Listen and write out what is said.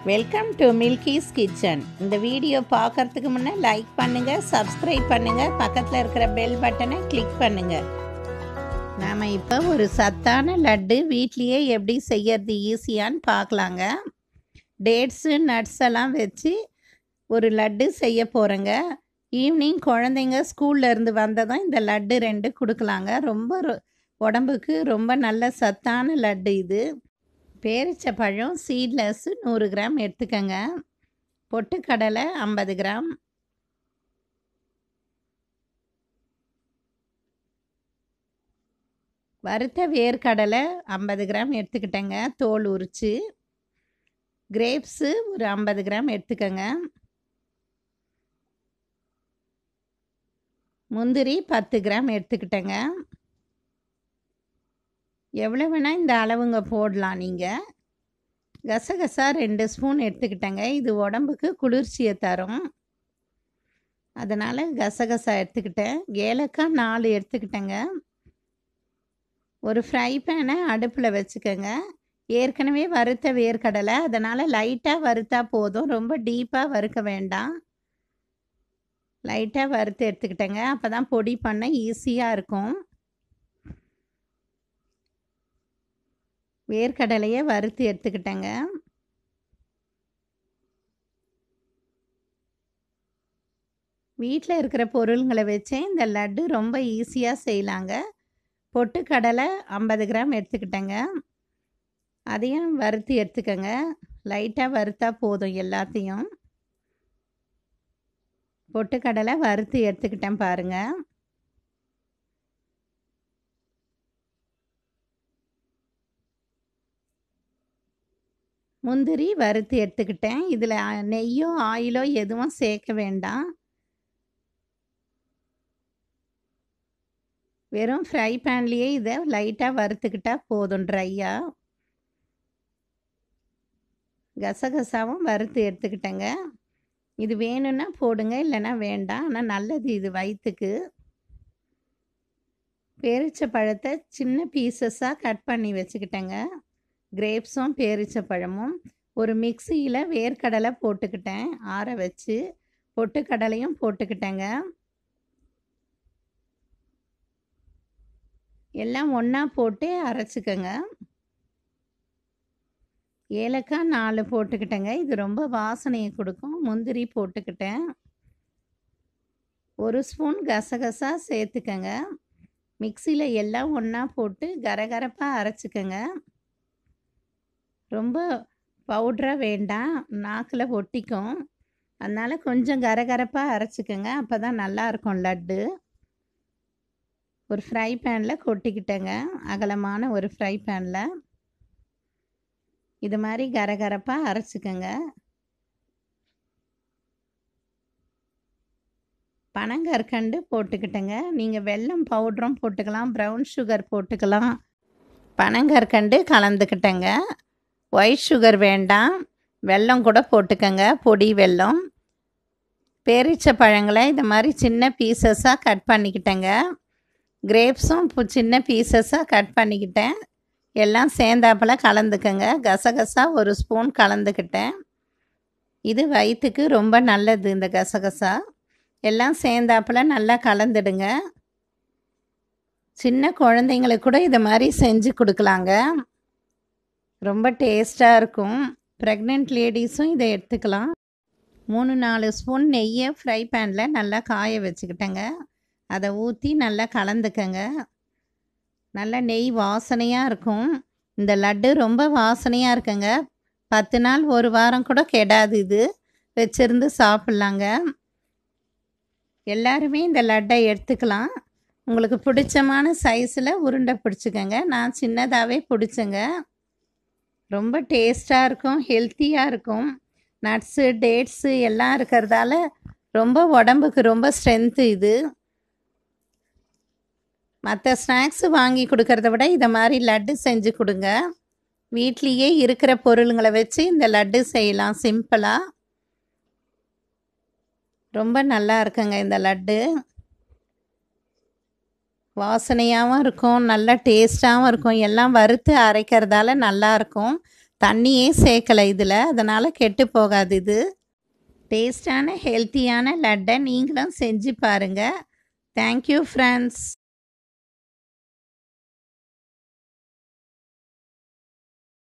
Welcome to மில்கிஸ் kitchen. இந்த video பார்க்கறதுக்கு முன்னே லைக் பண்ணுங்கள், சப்ஸ்கிரைப் பண்ணுங்கள், பக்கத்தில் இருக்கிற பெல் பட்டனை கிளிக் பண்ணுங்கள். நாம் இப்போ ஒரு சத்தான லட்டு வீட்லேயே எப்படி செய்யறது ஈஸியான்னு பார்க்கலாங்க. டேட்ஸு நட்ஸ் எல்லாம் வச்சு ஒரு லட்டு செய்ய போகிறேங்க. ஈவினிங் குழந்தைங்க ஸ்கூல்ல இருந்து வந்ததும் இந்த லட்டு 2 கொடுக்கலாங்க. ரொம்ப உடம்புக்கு ரொம்ப நல்ல சத்தான லட்டு இது. பேரிச்சப்பழம் சீட்லெஸ் 100 கிராம் எடுத்துக்கங்க. பொட்டுக்கடலை 50 கிராம், வறுத்த வேர்க்கடலை 50 கிராம் எடுத்துக்கிட்டேங்க, தோல் உரித்து. கிரேப்ஸு ஒரு 50 கிராம் எடுத்துக்கங்க. முந்திரி 10 கிராம் எடுத்துக்கிட்டேங்க. எவ்வளோ வேணால் இந்த அளவுங்க போடலாம் நீங்கள். கசகசா 2 ஸ்பூன் எடுத்துக்கிட்டேங்க. இது உடம்புக்கு குளிர்ச்சியை தரும், அதனால் கசகசா எடுத்துக்கிட்டேன். ஏலக்காய் 4 எடுத்துக்கிட்டேங்க. ஒரு ஃப்ரை பேனை அடுப்பில் வச்சுக்கோங்க. ஏற்கனவே வறுத்த வேர்க்கடலை, அதனால் லைட்டாக வறுத்தா போதும், ரொம்ப டீப்பாக வறுக்க வேண்டாம். லைட்டாக வறுத்து எடுத்துக்கிட்டேங்க. அப்போ தான் பொடி பண்ண ஈஸியாக இருக்கும். வேர்க்கடலையை வறுத்து எடுத்துக்கிட்டேங்க. வீட்டில் இருக்கிற பொருள்களை வச்சே இந்த லட்டு ரொம்ப ஈஸியாக செய்யலாங்க. பொட்டுக்கடலை 50 கிராம் எடுத்துக்கிட்டேங்க. அதையும் வறுத்து எடுத்துக்கோங்க. லைட்டாக வறுத்தா போதும் எல்லாத்தையும். பொட்டுக்கடலை வறுத்து எடுத்துக்கிட்டேன் பாருங்கள். முந்திரி வறுத்து எடுத்துக்கிட்டேன். இதில் நெய்யோ ஆயிலோ எதுவும் சேர்க்க வேண்டாம். வெறும் ஃப்ரை பேன்லேயே இதை லைட்டாக வறுத்துக்கிட்டால் போதும் ட்ரையாக. கசகசாவும் வறுத்து எடுத்துக்கிட்டேங்க. இது வேணும்னா போடுங்க, இல்லைன்னா வேண்டாம். ஆனால் நல்லது இது வயிற்றுக்கு. பேரிச்சப்பழத்தை சின்ன பீசஸாக கட் பண்ணி வச்சுக்கிட்டேங்க. கிரேப்ஸும் பேரிச்சப்பழமும் ஒரு மிக்சியில் வேர்க்கடலை போட்டுக்கிட்டேன் ஆற வச்சு. பொட்டுக்கடலையும் போட்டுக்கிட்டேங்க. எல்லாம் ஒன்றா போட்டு அரைச்சிக்கங்க. ஏலக்காய் 4 போட்டுக்கிட்டேங்க. இது ரொம்ப வாசனையை கொடுக்கும். முந்திரி போட்டுக்கிட்டேன். 1 ஸ்பூன் கசகசா சேர்த்துக்கங்க. மிக்சியில் எல்லாம் ஒன்றா போட்டு கரகரப்பாக அரைச்சிக்கங்க. ரொம்ப பவுட்ராக வேண்டாம், நாக்கில் ஒட்டிக்கும். அதனால் கொஞ்சம் கரகரப்பாக அரைச்சிக்கோங்க. அப்போ தான் நல்லாயிருக்கும் லட்டு. ஒரு ஃப்ரை பேனில் கொட்டிக்கிட்டேங்க. அகலமான ஒரு ஃப்ரை பேனில் இது மாதிரி கரகரப்பாக அரைச்சிக்கோங்க. பனங்கற்கண்டு போட்டுக்கிட்டேங்க. நீங்கள் வெல்லம் பவுடரும் போட்டுக்கலாம், ப்ரௌன் சுகர் போட்டுக்கலாம். பனங்கற்கண்டு கலந்துக்கிட்டேங்க. ஒயிட் சுகர் வேண்டாம், வெல்லம் கூட போட்டுக்கங்க, பொடி வெல்லம். பேரிச்சப்பழங்களை இந்த மாதிரி சின்ன பீசஸாக கட் பண்ணிக்கிட்டேங்க. கிரேப்ஸும் சின்ன பீசஸாக கட் பண்ணிக்கிட்டேன். எல்லாம் சேர்ந்தாப்பில் கலந்துக்கங்க. கசகசா 1 ஸ்பூன் கலந்துக்கிட்டேன். இது வயிற்றுக்கு ரொம்ப நல்லது இந்த கசகசா. எல்லாம் சேர்ந்தாப்பில் நல்லா கலந்துடுங்க. சின்ன குழந்தைங்களுக்கு கூட இது மாதிரி செஞ்சு கொடுக்கலாங்க. ரொம்ப டேஸ்ட்டாக இருக்கும். ப்ரெக்னென்ட் லேடிஸும் இதை எடுத்துக்கலாம். 3-4 ஸ்பூன் நெய்யை ஃப்ரை பேனில் நல்லா காய வச்சுக்கிட்டேங்க. அதை ஊற்றி நல்லா கலந்துக்கங்க. நல்லா நெய் வாசனையாக இருக்கும். இந்த லட்டு ரொம்ப வாசனையாக இருக்குங்க. 10 நாள் 1 வாரம் கூட கெடாது. இது வச்சுருந்து சாப்பிட்லாங்க. எல்லாருமே இந்த லட்டை எடுத்துக்கலாம். உங்களுக்கு பிடிச்சமான சைஸில் உருண்டை பிடிச்சிக்கங்க. நான் சின்னதாகவே பிடிச்சேங்க. ரொம்ப டேஸ்ட்டாக இருக்கும், ஹெல்த்தியாக இருக்கும். நட்ஸு டேட்ஸு எல்லாம் இருக்கிறதால ரொம்ப உடம்புக்கு ரொம்ப ஸ்ட்ரென்த்து இது. மற்ற ஸ்நாக்ஸு வாங்கி கொடுக்கறத விட இதை மாதிரி லட்டு செஞ்சு கொடுங்க. வீட்லேயே இருக்கிற பொருளுங்களை வச்சு இந்த லட்டு செய்யலாம் சிம்பிளாக. ரொம்ப நல்லா இருக்குங்க இந்த லட்டு. வாசனையாகவும் இருக்கும், நல்லா டேஸ்ட்டாகவும் இருக்கும். எல்லாம் வறுத்து அரைக்கிறதால நல்லாயிருக்கும். தண்ணியே சேர்க்கலை இதில், அதனால் கெட்டு போகாது. இது டேஸ்டான ஹெல்த்தியான லட்டை நீங்களும் செஞ்சு பாருங்கள். Thank you friends.